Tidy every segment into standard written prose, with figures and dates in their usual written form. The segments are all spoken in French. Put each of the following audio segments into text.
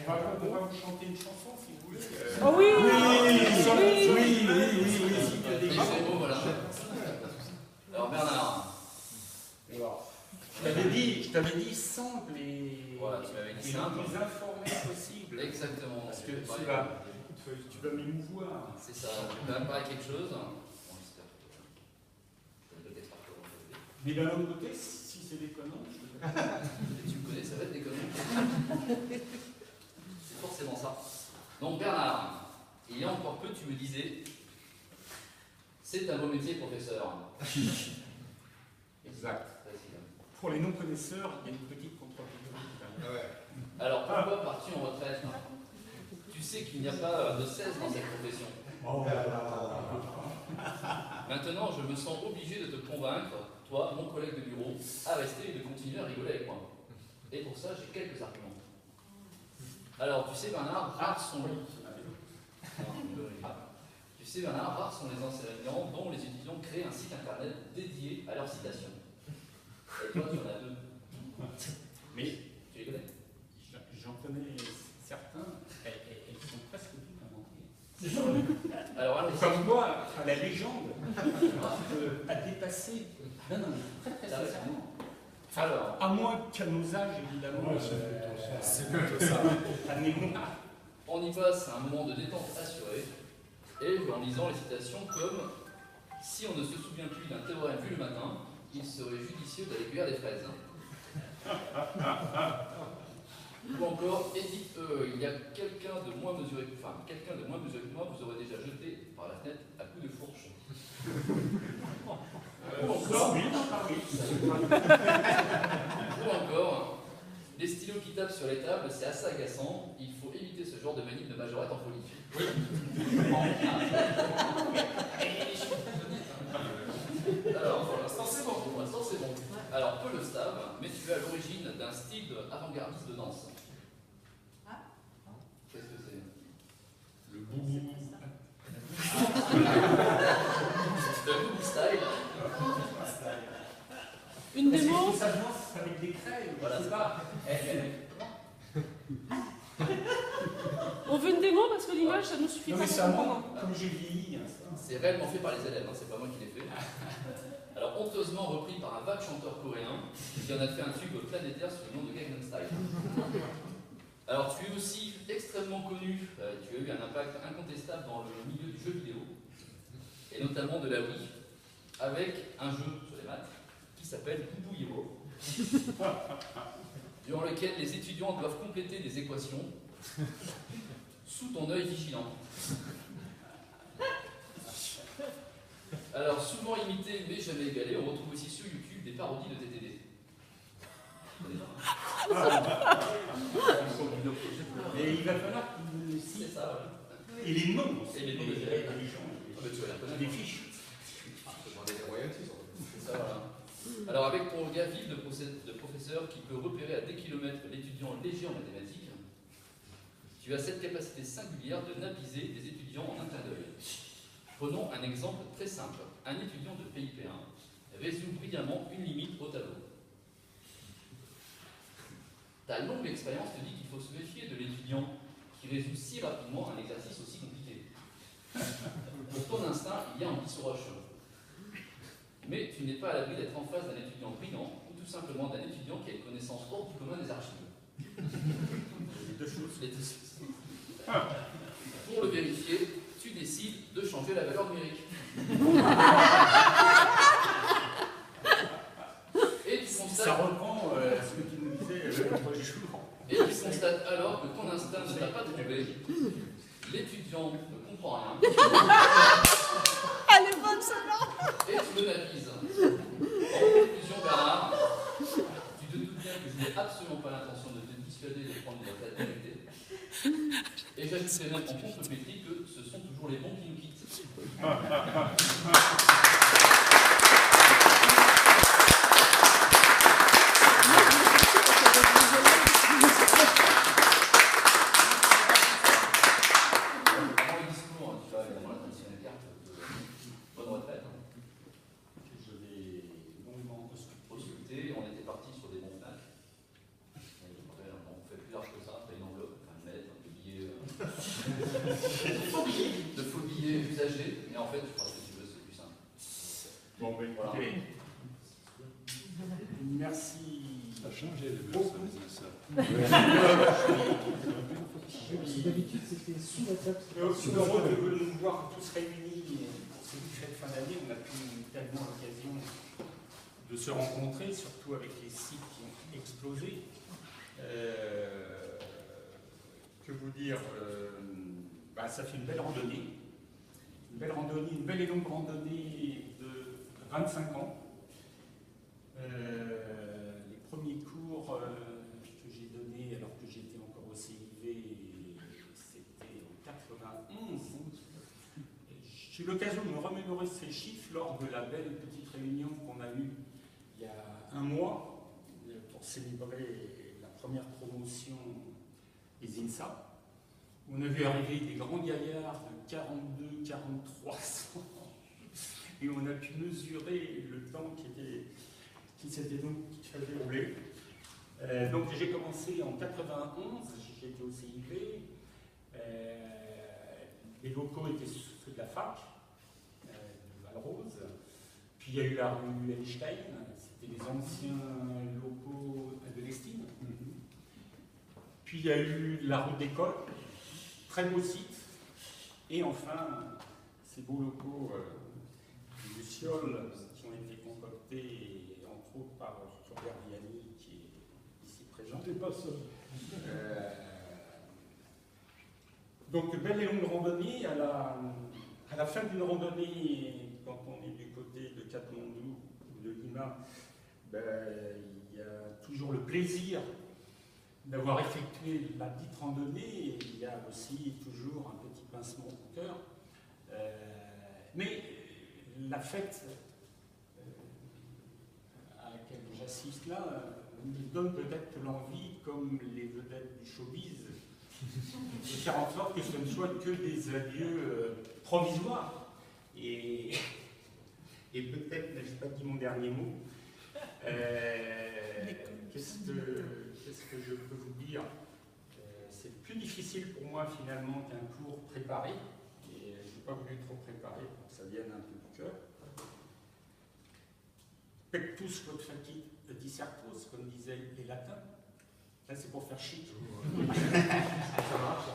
On va vous chanter une chanson si vous voulez. Oh oui. Voilà. Alors Bernard. Alors, je t'avais dit simple et, Voilà, tu m'avais dit et le simple. plus informé possible. Exactement. Parce que tu vas m'émouvoir. C'est ça, je vais préparer quelque chose. Bon, j'espère que peut-être pas trop. Mais d'un autre côté, si c'est déconnant, Tu me connais, ça va être déconnant. C'est forcément ça. Donc Bernard, il y a encore peu, tu me disais, c'est un beau métier, professeur. Exact. Facile. Pour les non-connaisseurs, il y a une petite contre-opinion. Alors pourquoi pars-tu en retraite? Tu sais qu'il n'y a pas de cesse dans cette profession. Oh. Maintenant, je me sens obligé de te convaincre, toi, mon collègue de bureau, à rester et de continuer à rigoler avec moi. Et pour ça, j'ai quelques arguments. Alors, tu sais, Bernard, rares sont les enseignants dont les étudiants créent un site internet dédié à leurs citations. Et toi, tu en as deux. Mais Tu les connais? j'en connais certains, elles sont presque toutes inventées. Alors, allons-y. Comme moi, la légende a dépassé. Non, sincèrement. Alors, À moins qu'à nos âges, évidemment. C'est plutôt ça. Admettons. on y passe un moment de détente assuré, et en lisant les citations comme « Si on ne se souvient plus d'un théorème vu le matin, il serait judicieux d'aller cueillir des fraises. » Ou encore, Edith, il y a quelqu'un de moins mesuré que moi, vous aurez déjà jeté par la fenêtre à coups de fourche. Ou encore, les stylos qui tapent sur les tables, c'est assez agaçant, il faut éviter ce genre de manip de majorette en folie. Oui. Alors, pour l'instant c'est bon. Alors, peu le savent, mais tu es à l'origine d'un style avant-gardiste de danse. Qu'est-ce que c'est? Le boubou. Le boubou style. Une démo. Ça danse avec des crêpes. Voilà, c'est c'est pas. On veut une démo parce que l'image, ça nous suffit Non, pas. mais c'est à moi, comme j'ai vieilli. C'est réellement fait par les élèves, hein, c'est pas moi qui l'ai fait. Alors, honteusement repris par un vague chanteur coréen qui en a fait un tube planétaire sous le nom de Gangnam Style. Alors, tu es aussi extrêmement connu, tu as eu un impact incontestable dans le milieu du jeu vidéo, et notamment de la Wii, avec un jeu sur les maths qui s'appelle Boubou Hero, durant lequel les étudiants doivent compléter des équations sous ton œil vigilant. Alors, souvent imité mais jamais égalé, on retrouve aussi sur YouTube des parodies de TTD. Mais il va falloir qu'il le C'est cite. ça, ouais. Et les noms. Et les noms des élèves. Ah, bah, tu vas les reconnaître. Des fiches. Demander des royalties, en fait. C'est ça, voilà. Alors, avec ton regard vif de professeur qui peut repérer à des kilomètres l'étudiant léger en mathématiques, tu as cette capacité singulière de naviser des étudiants en un clin d'œil. Prenons un exemple très simple. Un étudiant de PIP1 résume brillamment une limite au tableau. Ta longue expérience te dit qu'il faut se méfier de l'étudiant qui résout si rapidement un exercice aussi compliqué. Pour ton instinct, il y a un petit roche. Mais tu n'es pas à l'abri d'être en face d'un étudiant brillant ou tout simplement d'un étudiant qui a une connaissance hors du commun des archives. Les deux choses. Pour le vérifier, tu décides de changer la valeur numérique. Et tu Ça constates, reprend ce que tu nous disais l'autre jour. et tu constates alors que ton instinct ne t'a pas trompé. L'étudiant ne comprend rien. Elle est bonne celle-là. Et tu le navises. En conclusion, Bernard, tu te doutes bien que je n'ai absolument pas l'intention de te dissuader de prendre la vérité. Et j'ajouterai même en contre-pétrie que ce sont toujours les bons qui nous quittent. Avant le discours, tu as évidemment la traditionnelle carte de bonne retraite. Je l'ai longuement Ausculté, on était parti sur des bons Fnac. On fait plus large que ça, t'as une enveloppe, enfin une de faux billets usagés, mais en fait, je crois que si tu veux, c'est plus simple. Bon, ben Voilà. écoutez, merci. Ça a changé les beurs, ça. D'habitude, c'était sous la table. Je suis heureux de nous voir tous réunis pour cette fête fin d'année. On a eu tellement l'occasion de se rencontrer, surtout avec les sites qui ont explosé. Que vous dire, ça fait une belle randonnée. Une belle et longue randonnée de 25 ans. Les premiers cours que j'ai donnés alors que j'étais encore au CIV, c'était en 91. J'ai eu l'occasion de me remémorer ces chiffres lors de la belle petite réunion qu'on a eue il y a un mois pour célébrer la première promotion des INSA. On a vu arriver des grands gaillards de 42, 43 ans et on a pu mesurer le temps qui s'était donc déroulé. Donc j'ai commencé en 91, j'étais au CIV. Les locaux étaient ceux de la fac, de Valrose. Puis il y a eu la rue Einstein, c'était les anciens locaux de l'Estime. Puis il y a eu la rue d'école, très beau site. Et enfin, ces beaux locaux du Ciol qui ont été concoctés, entre autres par Robert Vianney, qui est ici présent. Je n'étais pas seul. Donc, belle et longue randonnée. À la fin d'une randonnée, quand on est du côté de Katmandou ou de Lima, il y a toujours le plaisir d'avoir effectué la dite randonnée. Et il y a aussi toujours un petit pincement au cœur. Mais la fête à laquelle j'assiste là me donne peut-être l'envie, comme les vedettes du showbiz, de faire en sorte que ce ne soit que des adieux provisoires. Et peut-être n'ai-je pas dit mon dernier mot. Qu'est-ce que je peux vous dire? C'est plus difficile pour moi finalement qu'un cours préparé. Et je n'ai pas voulu trop préparer pour que ça vienne un peu du cœur. Pectus quod facit dissertos, comme disaient les latins. Là, c'est pour faire chic. Ça marche.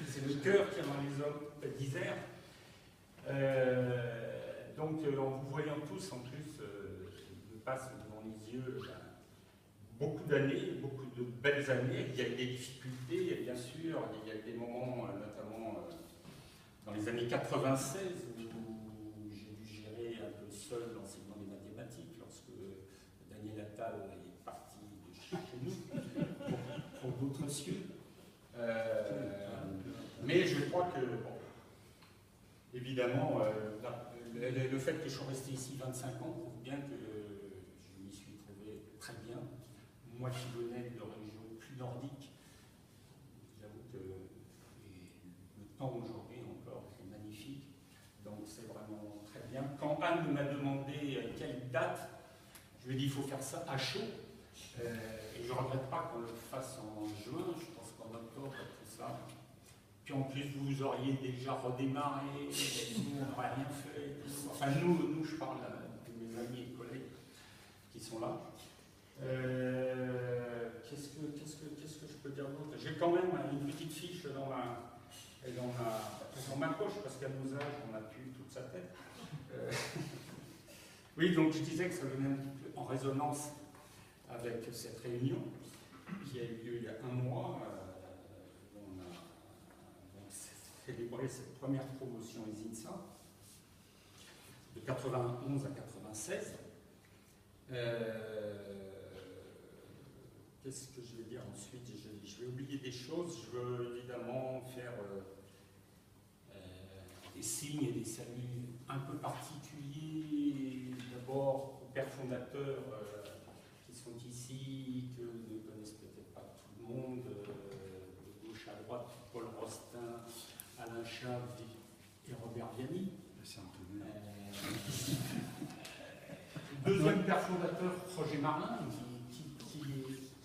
C'est le cœur qui rend les hommes disert. Donc, en vous voyant tous, en plus, me passe devant les yeux beaucoup d'années, beaucoup de belles années. Il y a eu des difficultés, et bien sûr, il y a eu des moments, notamment dans les années 96, où j'ai dû gérer un peu seul l'enseignement des mathématiques, lorsque Daniel Attal est parti de chez nous pour d'autres cieux. Mais je crois que, bon, évidemment, le fait que je sois resté ici 25 ans prouve bien que je m'y suis trouvé très bien. Moi qui venais de régions plus nordiques, j'avoue que le temps aujourd'hui encore est magnifique. Donc c'est vraiment très bien. Quand Anne m'a demandé quelle date, je lui ai dit il faut faire ça à chaud. Et je ne regrette pas qu'on le fasse en juin, je pense qu'en octobre, tout ça. Puis en plus, vous auriez déjà redémarré, nous, on n'aurait rien fait. Enfin, nous, je parle de mes amis et collègues qui sont là. Qu'est-ce que je peux dire d'autre? J'ai quand même une petite fiche dans ma poche, parce qu'à nos âges, on n'a plus toute sa tête. Oui, donc je disais que ça venait un petit peu en résonance avec cette réunion qui a eu lieu il y a un mois. On a célébré cette première promotion des INSA de 91 à 96. Qu'est-ce que je vais dire ensuite? Je vais oublier des choses. Je veux évidemment faire des signes et des saluts un peu particuliers. D'abord aux pères fondateurs qui sont ici, que ne connaissent peut-être pas tout le monde, de gauche à droite, Paul Rostin, Alain Chave et Robert Vianney. Deuxième père fondateur, Roger Marlin,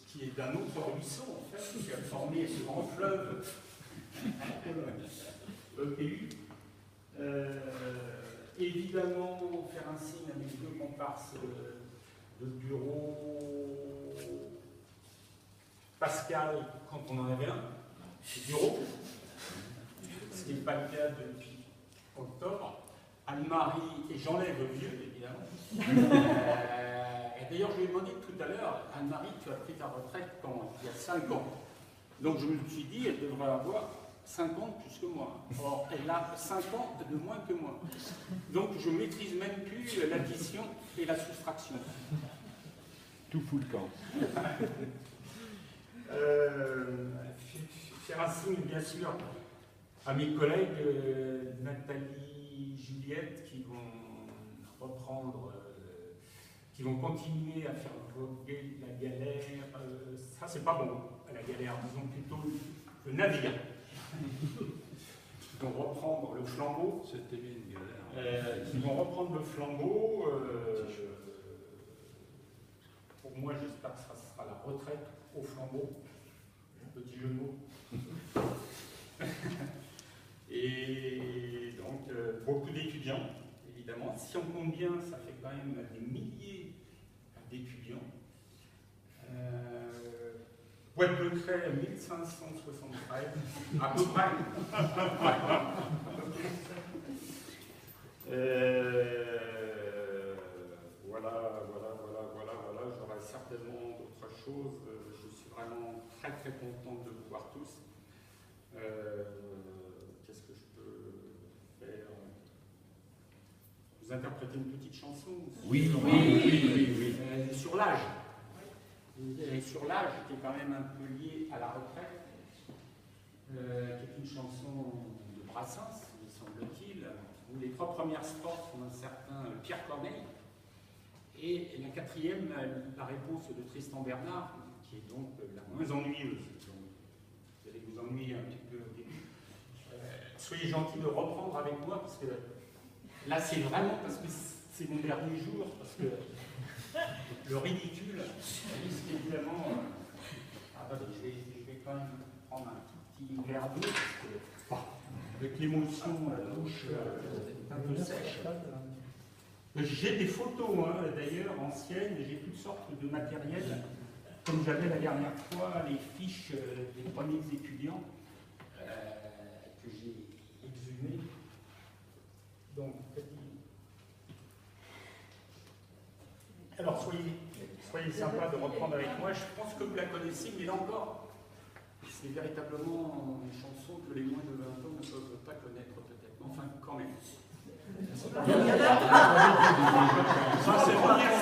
qui est d'un autre ruisseau, en fait, qui a formé ce grand fleuve EPU. Évidemment, faire un signe à mes deux comparses de bureau. Pascal, quand on en avait un, c'est bureau. Ce qui n'est pas le cas depuis octobre. Anne-Marie, et j'enlève le vieux, évidemment. Et d'ailleurs, je lui ai demandé tout à l'heure, Anne-Marie, tu as pris ta retraite quand il y a 5 ans. Donc je me suis dit, elle devrait avoir 5 ans plus que moi. Or, elle a 5 ans de moins que moi. Donc je ne maîtrise même plus l'addition et la soustraction. Tout fout le camp. Faire un signe, bien sûr, à mes collègues Nathalie, Juliette, qui vont reprendre, qui vont continuer à faire voguer la galère. Ça, c'est pas bon, la galère, disons plutôt le navire. Qui vont reprendre le flambeau. C'était bien une galère. Qui vont reprendre le flambeau. Pour moi, j'espère que ça sera la retraite au flambeau. Petit jeu de mots. Et donc, beaucoup d'étudiants, évidemment. Si on compte bien, ça fait quand même des milliers d'étudiants. Pointe-le-Trait, 1573, à peu près. Voilà. J'aurai certainement d'autres choses. Je suis vraiment très content de vous voir tous. Qu'est-ce que je peux faire? Vous interprétez une petite chanson? Oui. Sur l'âge. Et sur l'âge, qui est quand même un peu lié à la retraite, qui est une chanson de Brassens, me semble-t-il, où les 3 premières strophes sont d'un certain Pierre Corneille, et la 4e, la réponse de Tristan Bernard, qui est donc la moins ennuyeuse. Donc, vous allez vous ennuyer un petit peu au début. Soyez gentils de reprendre avec moi, parce que là, c'est vraiment parce que c'est mon dernier jour, parce que le ridicule risque évidemment. Je vais quand même prendre un tout petit verre d'eau, parce que avec l'émotion, la bouche est un peu sèche. J'ai des photos, d'ailleurs, anciennes, j'ai toutes sortes de matériel, comme j'avais la dernière fois, les fiches des premiers étudiants que j'ai exhumées. Donc, alors, soyez sympas de reprendre avec moi. Je pense que vous la connaissez, mais là encore, c'est véritablement une chanson que les moins de 20 ans ne peuvent pas connaître, peut-être. Enfin, quand même. Ça, c'est la première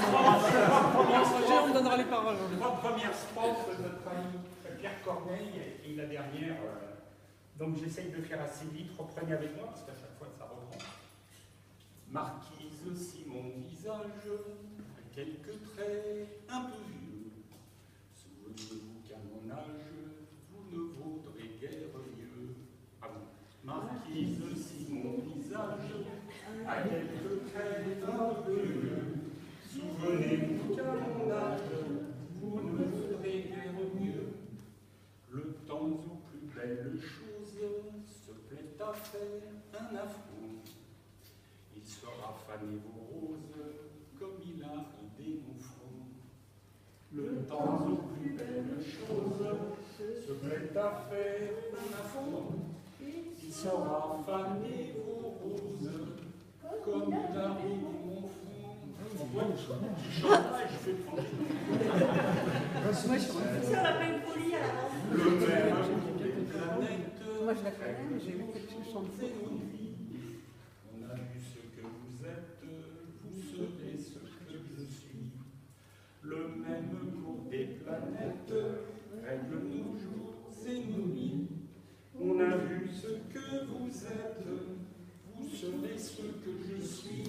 strophe. On donnera les paroles. La première strophe de notre ami Pierre Corneille et la dernière. Donc, j'essaye de faire assez vite. Reprenez avec moi, parce qu'à chaque fois, ça reprend. Marquise, si mon visage a quelques traits un peu vieux, souvenez-vous qu'à mon âge, vous ne vaudrez guère mieux. Ah bon. Marquise, si mon visage a quelques traits un peu vieux, souvenez-vous qu'à mon âge, vous ne vaudrez guère mieux. Le temps où plus belle chose se plaît à faire un affront. Il saura faner vos roses comme il a ridé mon front. Le temps où plus belle chose se plaît à faire un affront. Il saura faner vos roses comme il a ridé mon front. Je chante pas et je fais Si on n'a pas une folie à l'avance. le même amour des planètes. Moi je la connais, mais j'ai vu quelque chose chanter. On a vu ce que vous êtes, vous serez ce que je suis. Le même cours des planètes règle nos jours et nos nuits. On a vu ce que vous êtes, vous serez ce que je suis.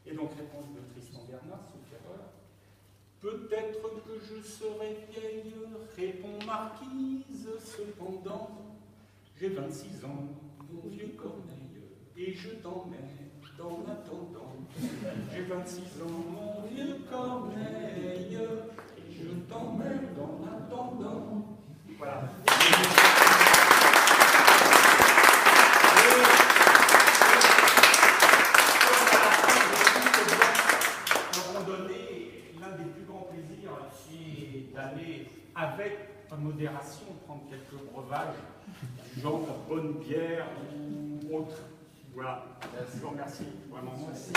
Et donc, réponse de Tristan Bernard, sauf erreur. Peut-être que je serai vieille, répond Marquise, cependant. J'ai 26 ans, mon vieux Corneille, et je t'emmène en attendant. J'ai 26 ans, mon vieux Corneille, et je t'emmène en attendant. Voilà. modération, prendre quelques breuvages, du genre de bonne bière ou autre. Voilà. Je vous remercie. Vraiment. Merci.